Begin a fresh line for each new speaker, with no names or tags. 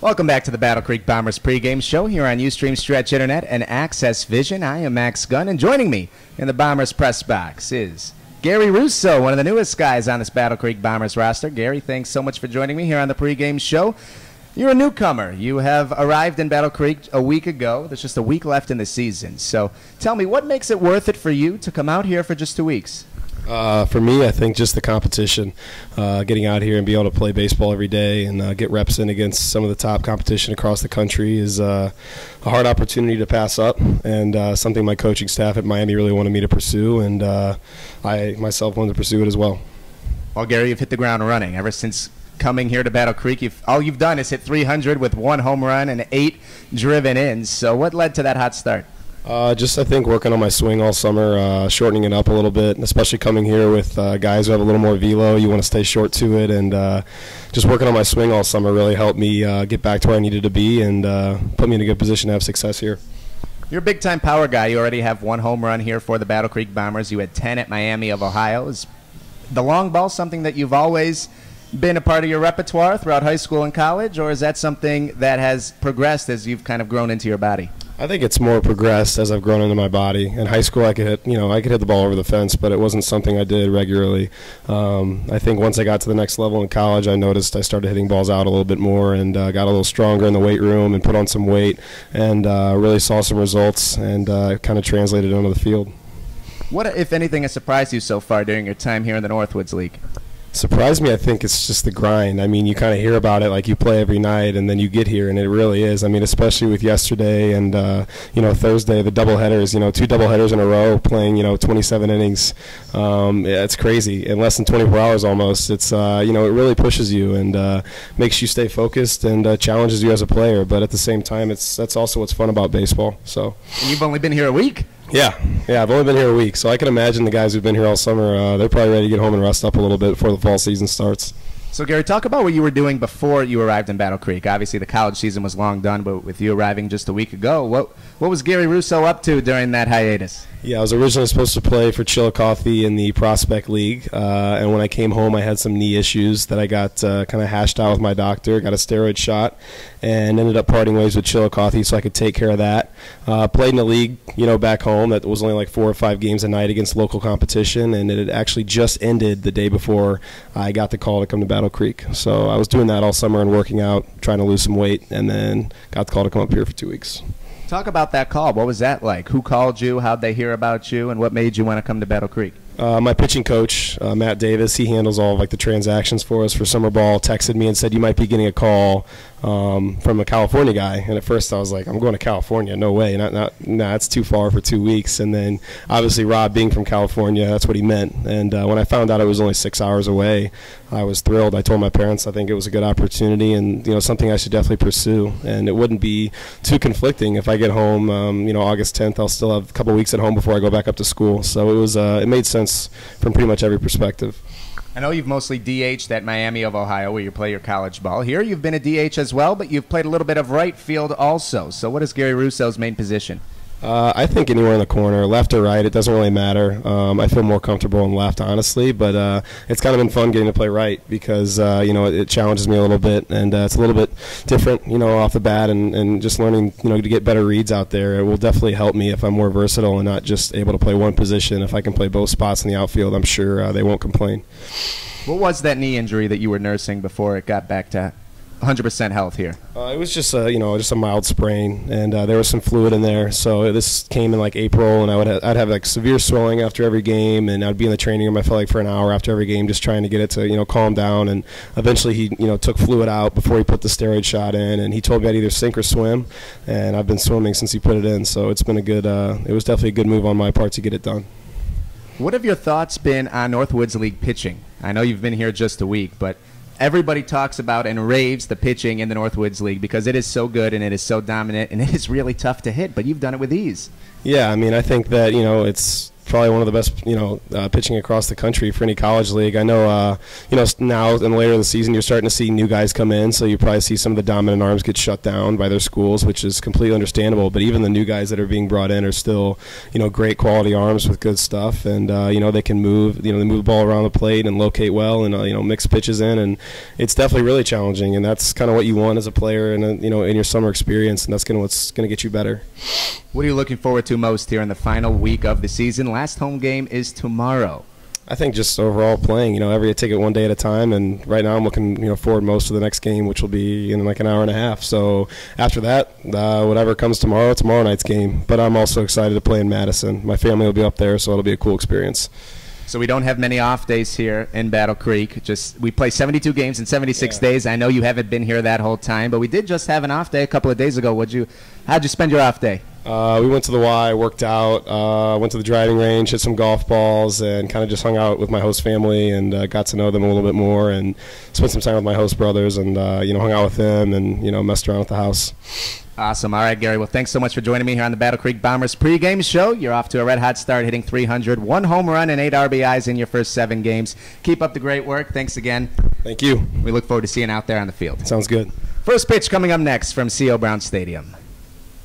Welcome back to the Battle Creek Bombers pregame show here on Ustream Stretch Internet and Access Vision. I am Max Gunn, and joining me in the Bombers press box is Gary Russo, one of the newest guys on this Battle Creek Bombers roster. Gary, thanks so much for joining me here on the pregame show. You're a newcomer. You have arrived in Battle Creek a week ago. There's just a week left in the season. So tell me, what makes it worth it for you to come out here for just 2 weeks?
For me, I think just the competition, getting out here and be able to play baseball every day and get reps in against some of the top competition across the country is a hard opportunity to pass up, and something my coaching staff at Miami really wanted me to pursue, and I myself wanted to pursue it as well.
Well, Gary, you've hit the ground running ever since coming here to Battle Creek. All you've done is hit 300 with 1 home run and 8 driven in. So what led to that hot start?
Just I think working on my swing all summer, shortening it up a little bit, and especially coming here with guys who have a little more velo. You want to stay short to it, and just working on my swing all summer really helped me get back to where I needed to be and put me in a good position to have success here.
You're a big-time power guy. You already have 1 home run here for the Battle Creek Bombers. You had 10 at Miami of Ohio. Is the long ball something that you've always been a part of your repertoire throughout high school and college, or is that something that has progressed as you've kind of grown into your body?
I think it's more progressed as I've grown into my body. In high school, I could hit the ball over the fence, but it wasn't something I did regularly. I think once I got to the next level in college, I noticed I started hitting balls out a little bit more and got a little stronger in the weight room and put on some weight and really saw some results and kind of translated onto the field.
What, if anything, has surprised you so far during your time here in the Northwoods League?
Surprised me, I think it's just the grind. I mean, you kind of hear about it like you play every night, and then you get here, and it really is. I mean, especially with yesterday and Thursday, the doubleheaders. 2 doubleheaders in a row, playing 27 innings. It's crazy in less than 24 hours almost. It's it really pushes you and makes you stay focused and challenges you as a player. But at the same time, that's also what's fun about baseball. So.
And you've only been here a week.
Yeah, I've only been here a week, so I can imagine the guys who've been here all summer, they're probably ready to get home and rest up a little bit before the fall season starts.
So, Gary, talk about what you were doing before you arrived in Battle Creek. Obviously, the college season was long done, but with you arriving just a week ago, what was Gary Russo up to during that hiatus?
Yeah, I was originally supposed to play for Chillicothe in the Prospect League, and when I came home, I had some knee issues that I got kind of hashed out with my doctor, got a steroid shot, and ended up parting ways with Chillicothe so I could take care of that. Played in a league, back home that was only like 4 or 5 games a night against local competition, and it had actually just ended the day before I got the call to come to Battle Creek. So I was doing that all summer and working out, trying to lose some weight, and then got the call to come up here for 2 weeks.
Talk about that call. What was that like? Who called you? How'd they hear about you? And what made you want to come to Battle Creek?
My pitching coach, Matt Davis, he handles all of, the transactions for us for summer ball, texted me and said, you might be getting a call from a California guy. And at first I was like, I'm going to California. No way. Nah, it's too far for 2 weeks. And then obviously Rob being from California, that's what he meant. And when I found out it was only 6 hours away, I was thrilled. I told my parents I think it was a good opportunity and something I should definitely pursue. And it wouldn't be too conflicting if I get home, August 10th. I'll still have a couple weeks at home before I go back up to school. So it made sense from pretty much every perspective.
I know you've mostly DH'd at Miami of Ohio where you play your college ball. Here you've been a DH as well, but you've played a little bit of right field also. So what is Gary Russo's main position?
I think anywhere in the corner, left or right, it doesn't really matter. I feel more comfortable in left, honestly, but it's kind of been fun getting to play right because, it challenges me a little bit, and it's a little bit different, off the bat, and just learning, to get better reads out there. It will definitely help me if I'm more versatile and not just able to play one position. If I can play both spots in the outfield, I'm sure they won't complain.
What was that knee injury that you were nursing before it got back to 100% health here?
It was just a mild sprain, and there was some fluid in there. So this came in like April, and I'd have like severe swelling after every game, and I'd be in the training room I felt like for an hour after every game, just trying to get it to calm down. And eventually he took fluid out before he put the steroid shot in, and he told me I'd either sink or swim, and I've been swimming since he put it in. So it's been a good. It was definitely a good move on my part to get it done.
What have your thoughts been on Northwoods League pitching? I know you've been here just a week, but everybody talks about and raves the pitching in the Northwoods League because it is so good and it is so dominant and it is really tough to hit, but you've done it with ease.
Yeah, I mean, I think that, it's probably one of the best, pitching across the country for any college league. I know, now and later in the season, you're starting to see new guys come in, so you probably see some of the dominant arms get shut down by their schools, which is completely understandable. But even the new guys that are being brought in are still, great quality arms with good stuff, and they can move, they move the ball around the plate and locate well, and mix pitches in, and it's definitely really challenging, and that's kind of what you want as a player, and in your summer experience, and that's what's going to get you better.
What are you looking forward to most here in the final week of the season? Last home game is tomorrow.
I think just overall playing, take it one day at a time, and right now I'm looking, forward most to the next game, which will be in like an hour and a half. So after that, whatever comes tomorrow night's game. But I'm also excited to play in Madison. My family will be up there, so it'll be a cool experience.
So we don't have many off days here in Battle Creek. We play 72 games in 76 days. I know you haven't been here that whole time, but we did just have an off day a couple of days ago. How'd you spend your off day?
We went to the Y, worked out, went to the driving range, hit some golf balls, and kind of just hung out with my host family and got to know them a little bit more, and spent some time with my host brothers, and hung out with them, and messed around with the house.
Awesome. All right, Gary. Well, thanks so much for joining me here on the Battle Creek Bombers pregame show. You're off to a red-hot start, hitting 300, 1 home run, and 8 RBIs in your first 7 games. Keep up the great work. Thanks again.
Thank you.
We look forward to seeing you out there on the field.
Sounds good.
First pitch coming up next from C.O. Brown Stadium.